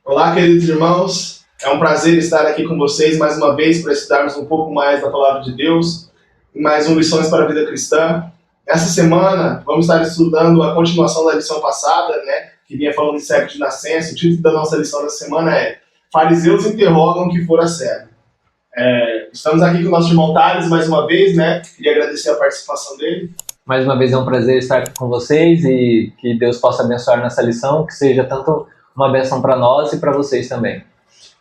Olá, queridos irmãos. É um prazer estar aqui com vocês mais uma vez para estudarmos um pouco mais da Palavra de Deus e mais um Lições para a Vida Cristã. Essa semana vamos estar estudando a continuação da lição passada, que vinha falando de cego de nascença. O título da nossa lição da semana é Fariseus interrogam o que fora cego. Estamos aqui com o nosso irmão Thales mais uma vez, Queria agradecer a participação dele. Mais uma vez é um prazer estar aqui com vocês e que Deus possa abençoar nessa lição, que seja tanto uma bênção para nós e para vocês também.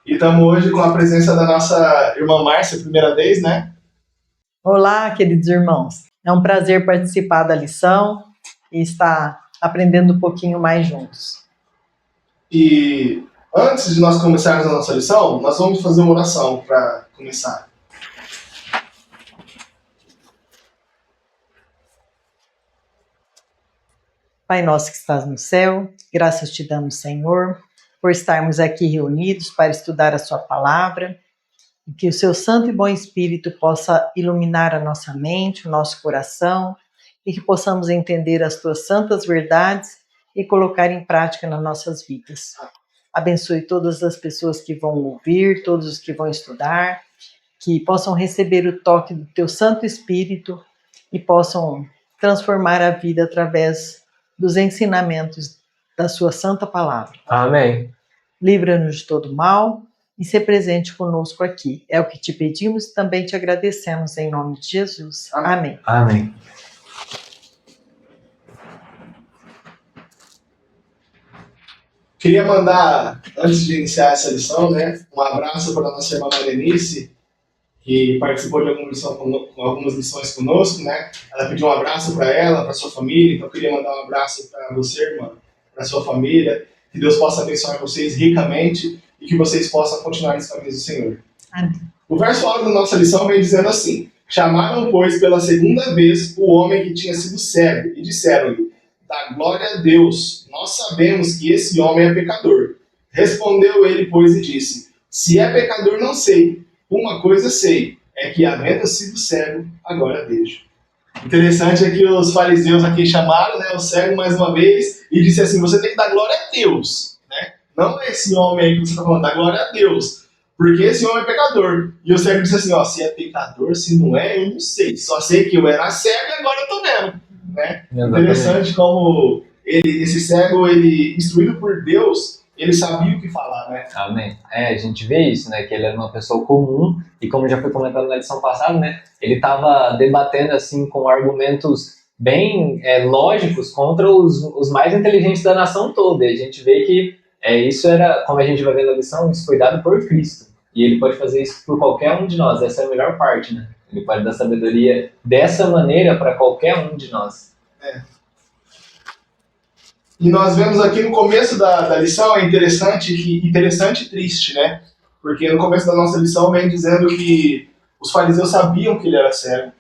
E estamos hoje com a presença da nossa irmã Márcia, primeira vez, Olá, queridos irmãos. É um prazer participar da lição e estar aprendendo um pouquinho mais juntos. E antes de nós começarmos a nossa lição, nós vamos fazer uma oração para começar. Pai nosso que estás no céu, graças te damos, Senhor, por estarmos aqui reunidos para estudar a sua palavra, e que o seu santo e bom Espírito possa iluminar a nossa mente, o nosso coração, e que possamos entender as tuas santas verdades e colocar em prática nas nossas vidas. Abençoe todas as pessoas que vão ouvir, todos os que vão estudar, que possam receber o toque do teu Santo Espírito e possam transformar a vida através dos ensinamentos da sua santa palavra. Amém. Livra-nos de todo mal e ser presente conosco aqui. É o que te pedimos e também te agradecemos em nome de Jesus. Amém. Amém. Queria mandar, antes de iniciar essa lição, um abraço para a nossa irmã Marenice, que participou de algumas lições conosco, Ela pediu um abraço para ela, para sua família, então eu queria mandar um abraço para você, irmã, para sua família, que Deus possa abençoar vocês ricamente e que vocês possam continuar nos caminhos do Senhor. Amém. O verso áudio da nossa lição vem dizendo assim: chamaram, pois, pela segunda vez o homem que tinha sido cego e disseram-lhe: dá glória a Deus, nós sabemos que esse homem é pecador. Respondeu ele, pois, e disse: se é pecador, não sei. Uma coisa sei, é que havendo sido cego, agora vejo. Interessante é que os fariseus aqui chamaram o cego mais uma vez e disse assim: você tem que dar glória a Deus, não é esse homem aí que você está falando, dá glória a Deus, porque esse homem é pecador. E o cego disse assim: se é pecador, se não é, eu não sei, só sei que eu era cego e agora eu estou vendo. Interessante como esse cego, instruído por Deus, ele sabia o que falar, Amém. A gente vê isso, que ele era uma pessoa comum e, como já foi comentado na lição passada, ele estava debatendo assim com argumentos bem lógicos contra os mais inteligentes da nação toda. E a gente vê que isso era, como a gente vai ver na lição, isso foi dado por Cristo. E ele pode fazer isso por qualquer um de nós. Essa é a melhor parte, Ele pode dar sabedoria dessa maneira para qualquer um de nós. E nós vemos aqui no começo da lição, é interessante e triste, Porque no começo da nossa lição vem dizendo que os fariseus sabiam que ele era cego.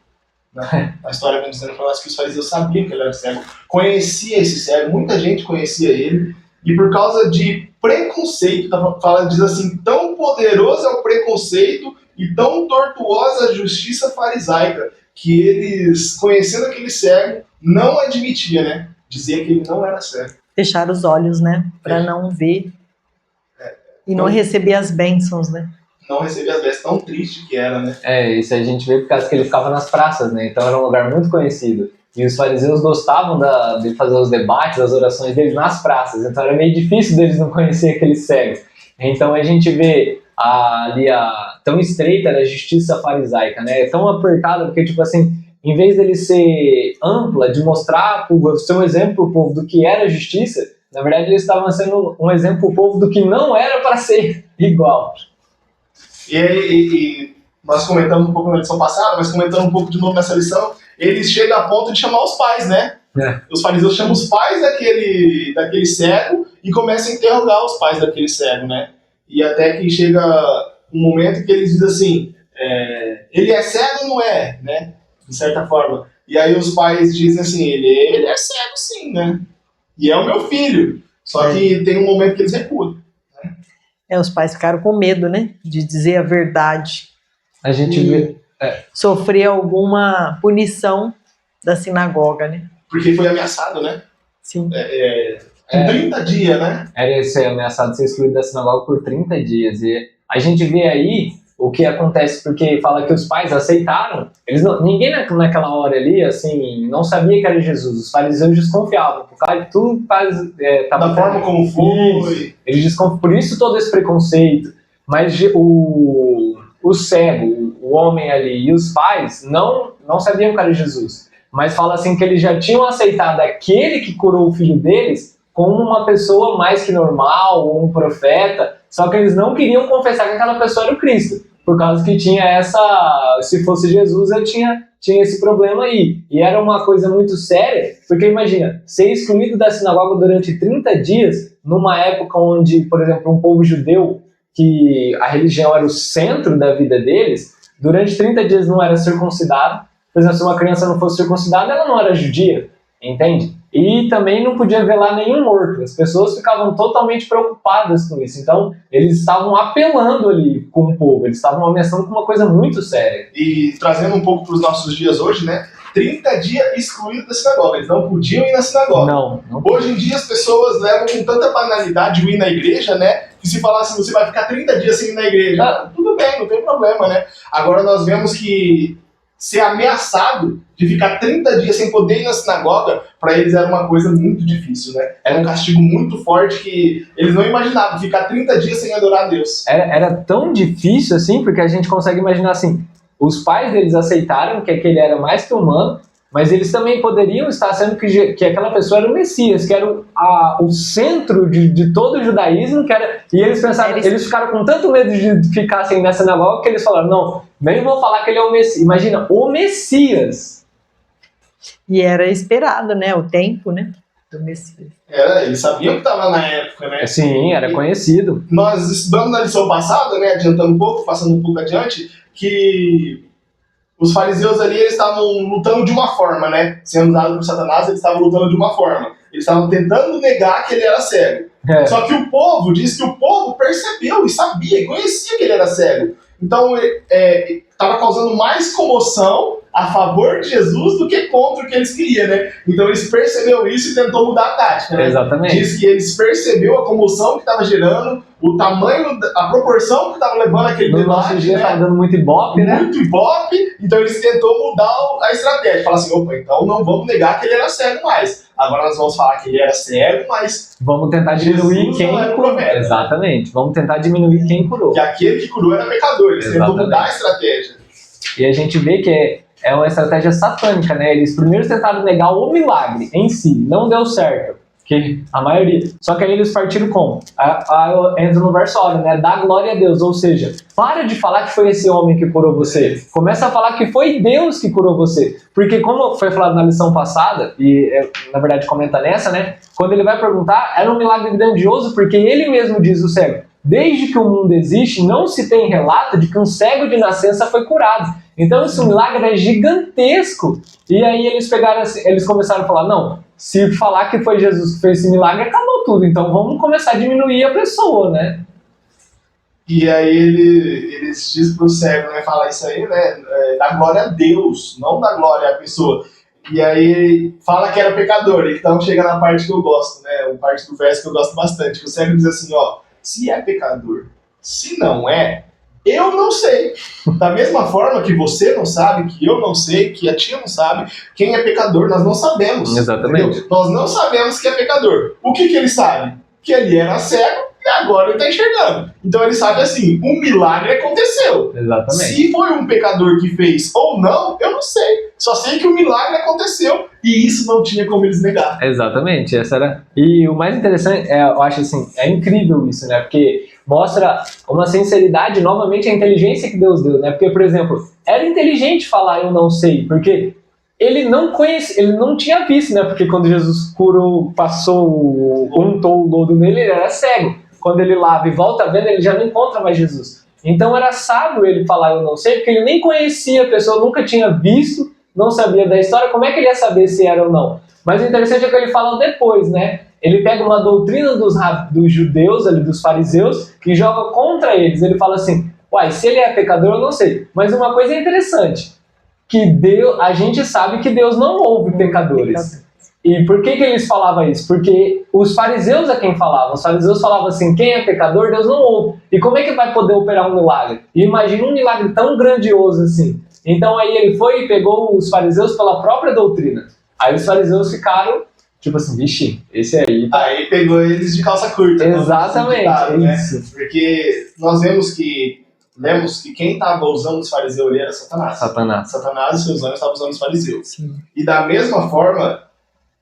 A história vem dizendo para nós que os fariseus sabiam que ele era cego, conhecia esse cego, muita gente conhecia ele, e por causa de preconceito, diz assim, tão poderoso é o preconceito e tão tortuosa a justiça farisaica, que eles, conhecendo aquele cego, não admitia, dizia que ele não era cego. Fechar os olhos, para não ver e não receber as bênçãos, Não receber as bênçãos, tão triste que era, Isso a gente vê por causa que ele ficava nas praças, então era um lugar muito conhecido. E os fariseus gostavam de fazer os debates, as orações deles nas praças, então era meio difícil deles não conhecerem aqueles cegos. Então a gente vê ali tão estreita a justiça farisaica, tão apertada, porque tipo assim, em vez dele ser ampla, de mostrar, ser um exemplo para o povo do que era justiça, na verdade eles estavam sendo um exemplo para o povo do que não era para ser igual. E nós comentamos um pouco na lição passada, mas comentando um pouco de novo nessa lição, eles chegam a ponto de chamar os pais, Os fariseus chamam os pais daquele cego e começam a interrogar os pais daquele cego, E até que chega um momento que eles dizem assim, ele é cego ou não é, De certa forma. E aí os pais dizem assim, ele é cego sim, E é o meu filho. Só que tem um momento que eles recuam. Os pais ficaram com medo, de dizer a verdade. A gente vê... Sofrer alguma punição da sinagoga, Porque foi ameaçado, Sim. 30 dias, né? Era ser ameaçado de ser excluído da sinagoga por 30 dias. E a gente vê aí o que acontece, porque fala que os pais aceitaram, ninguém naquela hora ali, assim, não sabia que era Jesus. Os fariseus desconfiavam, por causa de tudo que Da forma como foi. Eles desconfiam, por isso todo esse preconceito. Mas o cego, o homem ali e os pais não sabiam que era Jesus. Mas fala assim que eles já tinham aceitado aquele que curou o filho deles como uma pessoa mais que normal, ou um profeta, só que eles não queriam confessar que aquela pessoa era o Cristo, por causa que tinha se fosse Jesus, eu tinha esse problema aí. E era uma coisa muito séria, porque imagina, ser excluído da sinagoga durante 30 dias, numa época onde, por exemplo, um povo judeu, que a religião era o centro da vida deles, durante 30 dias não era circuncidado. Por exemplo, se uma criança não fosse circuncidada, ela não era judia, entende? E também não podia velar nenhum morto. As pessoas ficavam totalmente preocupadas com isso. Então, eles estavam apelando ali com o povo. Eles estavam ameaçando com uma coisa muito séria. E trazendo um pouco para os nossos dias hoje, né? 30 dias excluídos da sinagoga. Eles não podiam ir na sinagoga. Não. Hoje em dia, as pessoas levam com tanta banalidade o ir na igreja, né? Que se falar assim, você vai ficar 30 dias sem ir na igreja. Tudo bem, não tem problema, né? Agora nós vemos que ser ameaçado de ficar 30 dias sem poder ir na sinagoga, para eles era uma coisa muito difícil, né? Era um castigo muito forte que eles não imaginavam, ficar 30 dias sem adorar a Deus. Era tão difícil assim, porque a gente consegue imaginar assim, os pais deles aceitaram que aquele era mais que humano, mas eles também poderiam estar sendo que aquela pessoa era o Messias, que era o centro de todo o judaísmo, e eles pensaram, eles ficaram com tanto medo de ficar assim na sinagoga que eles falaram, não, nem vou falar que ele é o Messias. Imagina, o Messias. E era esperado, né, o tempo, né, do Messias. Eles sabiam que estava na época, né? Sim, era conhecido. Nós estudamos na lição passada, né, adiantando um pouco, passando um pouco adiante, que os fariseus ali, eles estavam lutando de uma forma, né? Sendo usados por Satanás, eles estavam lutando de uma forma. Eles estavam tentando negar que ele era cego. Só que o povo, diz que o povo percebeu e sabia, e conhecia que ele era cego. Então, estava causando mais comoção a favor de Jesus do que contra o que eles queriam, né? Então, eles perceberam isso e tentou mudar a tática, né? Exatamente. Diz que eles perceberam a comoção que estava gerando, o tamanho, a proporção que estava levando aquele debate. No nosso dia estava dando muito ibope, né? Muito ibope, então eles tentou mudar a estratégia. Falar assim, opa, então não vamos negar que ele era cego mais. Agora nós vamos falar que ele era cego, mas vamos tentar diminuir Jesus quem curou. Exatamente, vamos tentar diminuir quem curou. Que aquele que curou era pecador, eles tentou mudar a estratégia. E a gente vê que é uma estratégia satânica, né? Eles primeiro tentaram negar o milagre em si, não deu certo. Que a maioria. Só que aí eles partiram como? Entra no verso 9, né? Dá glória a Deus. Ou seja, para de falar que foi esse homem que curou você. Começa a falar que foi Deus que curou você. Porque como foi falado na lição passada, e na verdade comenta nessa, né? Quando ele vai perguntar, era um milagre grandioso, porque ele mesmo diz o cego. Desde que o mundo existe, não se tem relato de que um cego de nascença foi curado. Então esse milagre é gigantesco. E aí eles começaram a falar, não, se falar que foi Jesus que fez esse milagre, acabou tudo. Então vamos começar a diminuir a pessoa, né? E aí eles dizem pro cego, né, falar isso aí, né, dá glória a Deus, não dá glória à pessoa. E aí fala que era pecador. Então chega na parte que eu gosto, né, uma parte do verso que eu gosto bastante, que o cego diz assim, ó, se é pecador, se não é, eu não sei. Da mesma forma que você não sabe, que eu não sei, que a tia não sabe, quem é pecador, nós não sabemos. Exatamente. Entendeu? Nós não sabemos que é pecador. O que ele sabe? Que ele era cego e agora ele está enxergando. Então ele sabe assim, um milagre aconteceu. Exatamente. Se foi um pecador que fez ou não, eu não sei. Só sei que o milagre aconteceu e isso não tinha como eles negar. Exatamente. Essa era. E o mais interessante, eu acho assim, é incrível isso, né? Porque mostra uma sinceridade, novamente, a inteligência que Deus deu, né? Porque, por exemplo, era inteligente falar eu não sei, porque ele não conhecia, ele não tinha visto, né? Porque quando Jesus curou, untou o lodo nele, ele era cego. Quando ele lava e volta vendo, ele já não encontra mais Jesus. Então era sábio ele falar eu não sei, porque ele nem conhecia a pessoa, nunca tinha visto, não sabia da história, como é que ele ia saber se era ou não? Mas o interessante é que ele fala depois, né? Ele pega uma doutrina dos judeus, ali, dos fariseus, e joga contra eles. Ele fala assim, uai, se ele é pecador, eu não sei. Mas uma coisa interessante, que a gente sabe que Deus não ouve pecadores. E por que eles falavam isso? Porque os fariseus é quem falavam. Os fariseus falavam assim, quem é pecador, Deus não ouve. E como é que vai poder operar um milagre? E imagina um milagre tão grandioso assim. Então aí ele foi e pegou os fariseus pela própria doutrina. Aí os fariseus ficaram, tipo assim, vixe, esse aí... Aí pegou eles de calça curta. Exatamente, ditado, é isso. Porque nós vemos que quem estava usando os fariseus ali era Satanás. Satanás e seus anjos estavam usando os fariseus. Sim. E da mesma forma,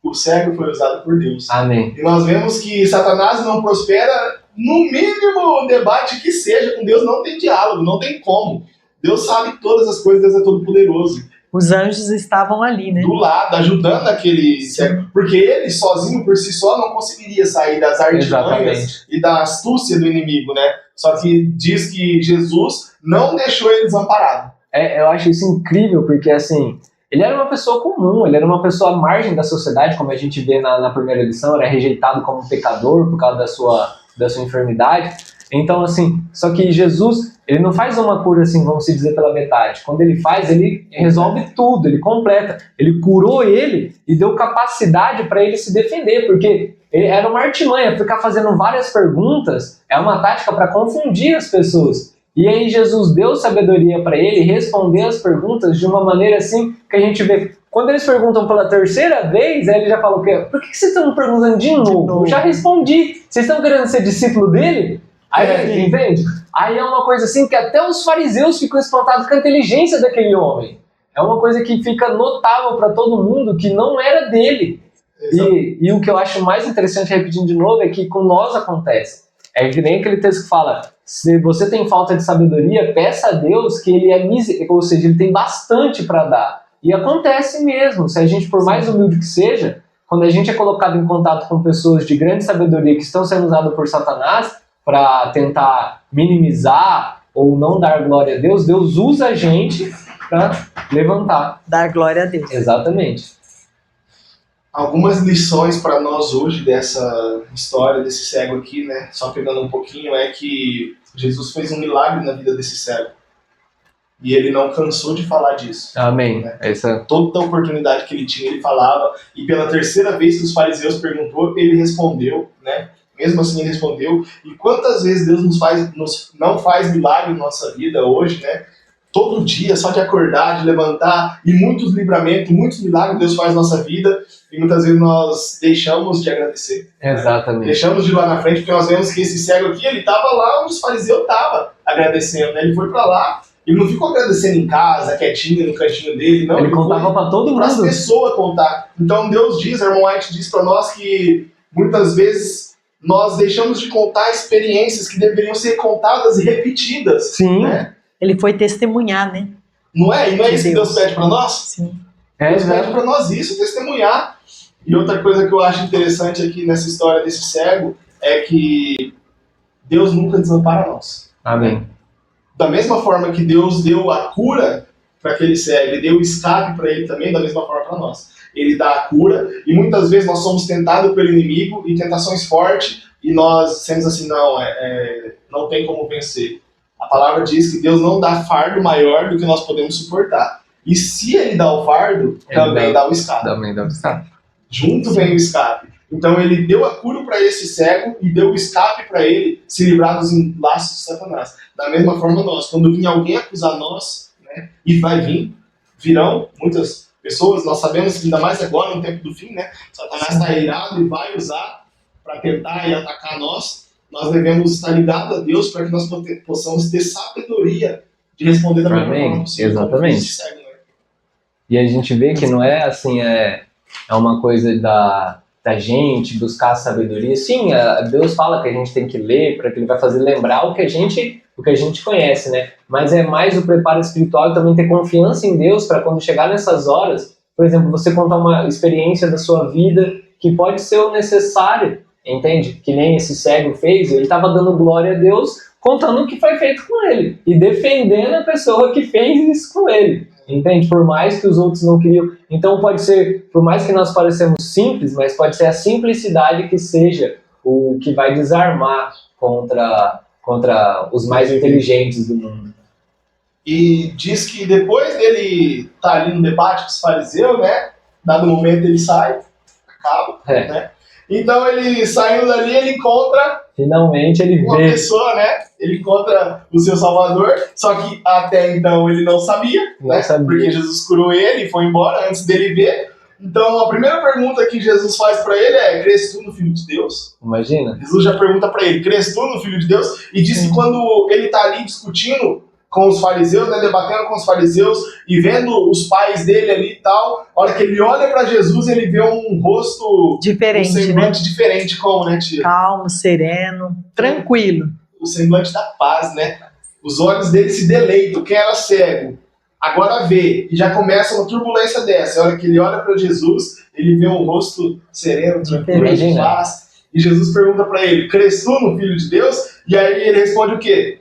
o cego foi usado por Deus. Amém. E nós vemos que Satanás não prospera no mínimo debate que seja com Deus, não tem diálogo, não tem como. Deus sabe todas as coisas, Deus é todo poderoso. Os anjos estavam ali, né? Do lado, ajudando aquele cego. Porque ele, sozinho, por si só, não conseguiria sair das artimanhas e da astúcia do inimigo, né? Só que diz que Jesus não deixou ele desamparado. Eu acho isso incrível, porque assim, ele era uma pessoa comum, ele era uma pessoa à margem da sociedade, como a gente vê na primeira lição, era rejeitado como pecador por causa da sua enfermidade. Então, assim, só que Jesus, ele não faz uma cura, assim, vamos dizer, pela metade. Quando ele faz, ele resolve tudo, ele completa. Ele curou ele e deu capacidade para ele se defender, porque ele era uma artimanha, ficar fazendo várias perguntas é uma tática para confundir as pessoas. E aí Jesus deu sabedoria para ele responder as perguntas de uma maneira assim que a gente vê. Quando eles perguntam pela terceira vez, aí ele já falou que por que vocês estão me perguntando de novo? Eu já respondi. Vocês estão querendo ser discípulo dele? Aí, entende? Aí é uma coisa assim que até os fariseus ficam espantados com a inteligência daquele homem. É uma coisa que fica notável para todo mundo que não era dele. E o que eu acho mais interessante, repetindo de novo, é que com nós acontece. É que nem aquele texto que fala, se você tem falta de sabedoria, peça a Deus que ele é misericórdia, ou seja, ele tem bastante para dar. E acontece mesmo, se a gente, por mais humilde que seja, quando a gente é colocado em contato com pessoas de grande sabedoria que estão sendo usadas por Satanás para tentar minimizar ou não dar glória a Deus, Deus usa a gente para levantar. Dar glória a Deus. Exatamente. Algumas lições para nós hoje dessa história desse cego aqui, né? Só pegando um pouquinho, é que Jesus fez um milagre na vida desse cego. E ele não cansou de falar disso. Amém. Né? Essa... Toda a oportunidade que ele tinha, ele falava. E pela terceira vez que os fariseus perguntou, ele respondeu, né? Mesmo assim ele respondeu. E quantas vezes Deus não faz milagre na nossa vida hoje, né? Todo dia, só de acordar, de levantar, e muitos livramentos, muitos milagres Deus faz na nossa vida, e muitas vezes nós deixamos de agradecer. Exatamente. Né? Deixamos de ir lá na frente, porque nós vemos que esse cego aqui, ele estava lá onde os fariseus estavam agradecendo, né? Ele foi para lá, ele não ficou agradecendo em casa, quietinho, no cantinho dele, não. Ele contava para todo mundo. Para as pessoas contar. Então Deus diz, a irmã White diz para nós que muitas vezes nós deixamos de contar experiências que deveriam ser contadas e repetidas. Sim. Né? Ele foi testemunhar, né? Não é? E não é isso que Deus pede para nós? Sim. Deus pede para nós isso, testemunhar. E outra coisa que eu acho interessante aqui nessa história desse cego é que Deus nunca desampara nós. Amém. Da mesma forma que Deus deu a cura para aquele cego, ele deu o escape para ele também, da mesma forma para nós. Ele dá a cura, e muitas vezes nós somos tentados pelo inimigo, e tentações fortes, e nós semos assim, não tem como vencer. A palavra diz que Deus não dá fardo maior do que nós podemos suportar. E se ele dá o fardo, também dá o escape. Também dá o escape. Junto vem o escape. Então ele deu a cura para esse cego e deu o escape para ele se livrar dos laços de Satanás. Da mesma forma nós, quando vir alguém acusar nós, né, e virão muitas pessoas, nós sabemos que ainda mais agora no tempo do fim, né, Satanás está irado e vai usar para tentar e atacar nós devemos estar ligados a Deus para que nós possamos ter sabedoria de responder da melhor forma possível. Exatamente. Cego, né? E a gente vê que não é assim, é uma coisa da gente buscar a sabedoria. Sim, Deus fala que a gente tem que ler para que ele vai fazer lembrar o que a gente conhece, né? Mas é mais o preparo espiritual e também ter confiança em Deus para quando chegar nessas horas, por exemplo, você contar uma experiência da sua vida que pode ser o necessário, entende? Que nem esse cego fez, ele estava dando glória a Deus contando o que foi feito com ele e defendendo a pessoa que fez isso com ele. Entende? Por mais que os outros não queriam. Então pode ser, por mais que nós parecemos simples, mas pode ser a simplicidade que seja o que vai desarmar contra os mais inteligentes do mundo. E diz que depois dele estar ali no debate com os fariseus, né? Dado o momento ele sai, cabo, É. né? Então ele, saindo dali, ele encontra Finalmente ele uma vê. pessoa, né? Ele encontra o seu Salvador, só que até então ele não sabia, Não né? sabia. Porque Jesus curou ele e foi embora antes dele ver. Então a primeira pergunta que Jesus faz para ele é: crês tu no Filho de Deus? Imagina? Jesus já pergunta para ele: crês tu no Filho de Deus? E diz que quando ele tá ali discutindo com os fariseus, né, debatendo com os fariseus e vendo os pais dele ali e tal, a hora que ele olha para Jesus, ele vê um rosto, um Diferente, né? semblante diferente, como, né, tia? Calmo, sereno, tranquilo. O semblante da paz, né? Os olhos dele se deleitam. Quem era cego agora vê, e já começa uma turbulência dessa. A hora que ele olha para Jesus, ele vê um rosto sereno, tranquilo, de Imagina. paz. E Jesus pergunta para ele: crês tu no Filho de Deus? E aí ele responde o quê?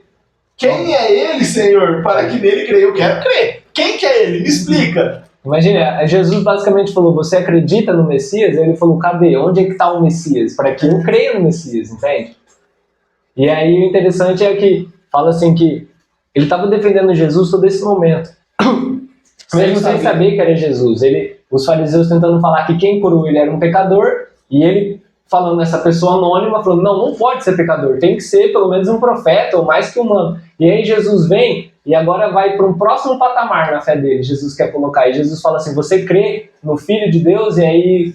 Quem é ele, Senhor, para que nele creia? Eu quero crer. Quem que é ele? Me explica. Imagina, Jesus basicamente falou, você acredita no Messias? Ele falou, cadê? Onde é que está o Messias? Para que eu creia no Messias, entende? E aí o interessante é que fala assim que ele estava defendendo Jesus todo esse momento. Mesmo sem saber que era Jesus. Os fariseus tentando falar que quem curou ele era um pecador, e ele falando essa pessoa anônima, falando, não pode ser pecador, tem que ser pelo menos um profeta, ou mais que humano. E aí Jesus vem, e agora vai para um próximo patamar na fé dele, Jesus quer colocar. E Jesus fala assim, você crê no Filho de Deus? E aí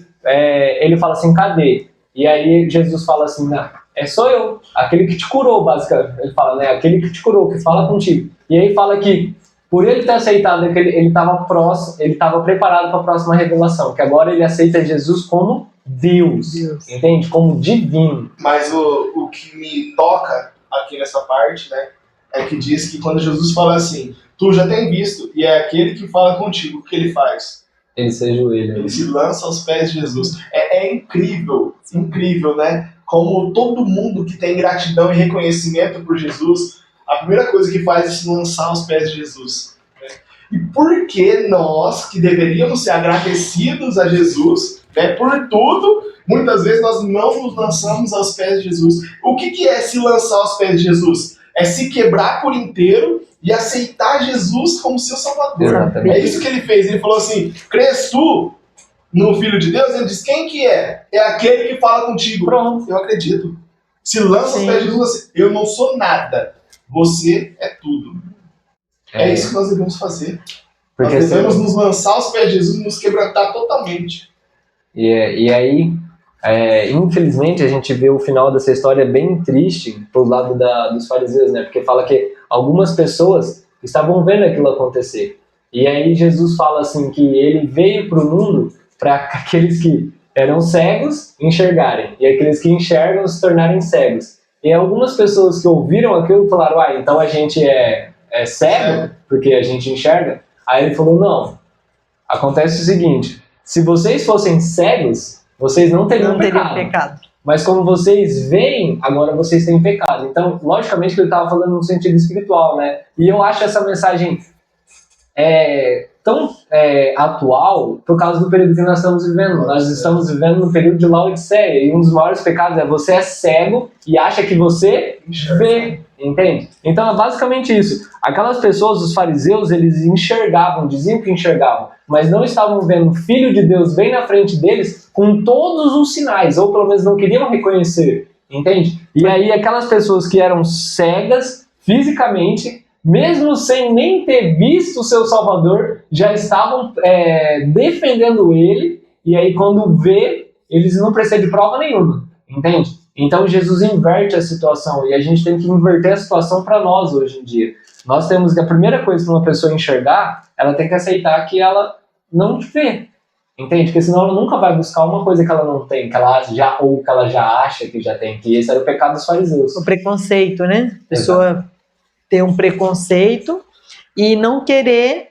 ele fala assim, cadê? E aí Jesus fala assim, não, sou eu, aquele que te curou, basicamente. Ele fala, né, aquele que te curou, que fala contigo. E aí fala que por ele ter aceitado que ele estava preparado para a próxima revelação, que agora ele aceita Jesus como Deus, entende? Como divino. Mas o que me toca aqui nessa parte, né, é que diz que quando Jesus fala assim, tu já tem visto, e é aquele que fala contigo, o que ele faz? Ele se ajoelha. Ele se lança aos pés de Jesus. É incrível, incrível, né? Como todo mundo que tem gratidão e reconhecimento por Jesus, a primeira coisa que faz é se lançar aos pés de Jesus. Né? E por que nós, que deveríamos ser agradecidos a Jesus, né, por tudo, muitas vezes nós não nos lançamos aos pés de Jesus? O que é se lançar aos pés de Jesus? É se quebrar por inteiro e aceitar Jesus como seu Salvador. Exatamente. É isso que ele fez. Ele falou assim, crês tu no Filho de Deus? Ele diz, quem que é? É aquele que fala contigo. Pronto. Eu acredito. Se lança aos pés de Jesus assim, eu não sou nada. Você é tudo. É isso que nós devemos fazer. Porque nós devemos assim, nos lançar aos pés de Jesus e nos quebrantar totalmente. E aí, infelizmente, a gente vê o final dessa história bem triste pro lado dos fariseus, né? Porque fala que algumas pessoas estavam vendo aquilo acontecer. E aí Jesus fala assim que ele veio para o mundo para aqueles que eram cegos enxergarem e aqueles que enxergam se tornarem cegos. E algumas pessoas que ouviram aquilo falaram, então a gente é cego porque a gente enxerga? Aí ele falou, não, acontece o seguinte, se vocês fossem cegos, vocês não teriam pecado. Mas como vocês veem, agora vocês têm pecado. Então, logicamente que ele estava falando no sentido espiritual, né? E eu acho essa mensagem tão atual por causa do período que nós estamos vivendo. Nós estamos vivendo no período de Laodiceia, e um dos maiores pecados é você é cego e acha que você vê, entende? Então é basicamente isso. Aquelas pessoas, os fariseus, eles enxergavam, diziam que enxergavam, mas não estavam vendo o Filho de Deus bem na frente deles com todos os sinais, ou pelo menos não queriam reconhecer, entende? E aí aquelas pessoas que eram cegas fisicamente, mesmo sem nem ter visto o seu Salvador, já estavam defendendo ele, e aí quando vê, eles não precisam de prova nenhuma, entende? Então Jesus inverte a situação, e a gente tem que inverter a situação para nós hoje em dia. Nós temos que a primeira coisa que uma pessoa enxergar, ela tem que aceitar que ela não vê, entende? Porque senão ela nunca vai buscar uma coisa que ela não tem, ou que ela já acha que já tem, que esse era o pecado dos fariseus. O preconceito, né? A pessoa ter um preconceito e não querer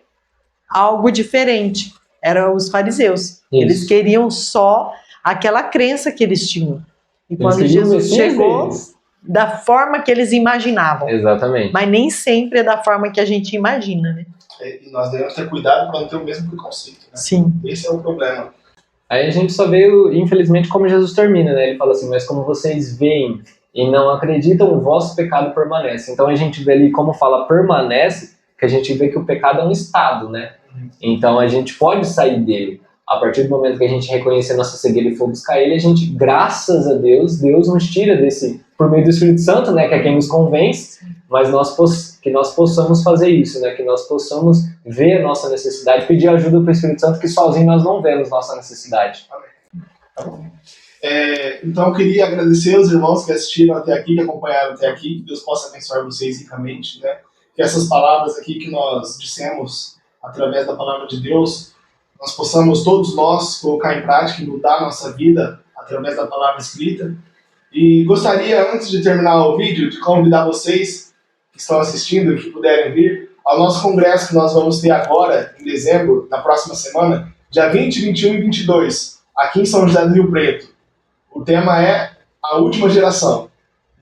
algo diferente. Eram os fariseus. Isso. Eles queriam só aquela crença que eles tinham. E quando Jesus chegou, da forma que eles imaginavam. Exatamente. Mas nem sempre é da forma que a gente imagina, né? E nós devemos ter cuidado para não ter o mesmo preconceito. Né? Sim. Esse é o problema. Aí a gente só vê, infelizmente, como Jesus termina, né? Ele fala assim, mas como vocês veem e não acreditam, o vosso pecado permanece. Então a gente vê ali como fala permanece, que a gente vê que o pecado é um estado, né? Então a gente pode sair dele. A partir do momento que a gente reconhecer nossa cegueira e for buscar Ele, a gente, graças a Deus, Deus nos tira desse, por meio do Espírito Santo, né, que é quem nos convence, mas que nós possamos fazer isso, né, que nós possamos ver a nossa necessidade, pedir ajuda para o Espírito Santo, que sozinho nós não vemos nossa necessidade. Tá bom. Então eu queria agradecer aos irmãos que assistiram até aqui, que acompanharam até aqui, que Deus possa abençoar vocês ricamente, né? Que essas palavras aqui que nós dissemos através da palavra de Deus, nós possamos todos nós colocar em prática e mudar a nossa vida através da palavra escrita. E gostaria, antes de terminar o vídeo, de convidar vocês que estão assistindo e que puderem vir ao nosso congresso que nós vamos ter agora, em dezembro, na próxima semana, dia 20, 21 e 22, aqui em São José do Rio Preto. O tema é a última geração.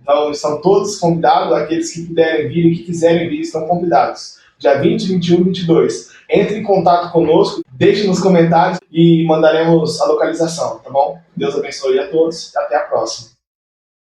Então, estão todos convidados, aqueles que puderem vir e que quiserem vir, estão convidados. Dia 20, 21 e 22. Entre em contato conosco, deixe nos comentários e mandaremos a localização, tá bom? Deus abençoe a todos e até a próxima.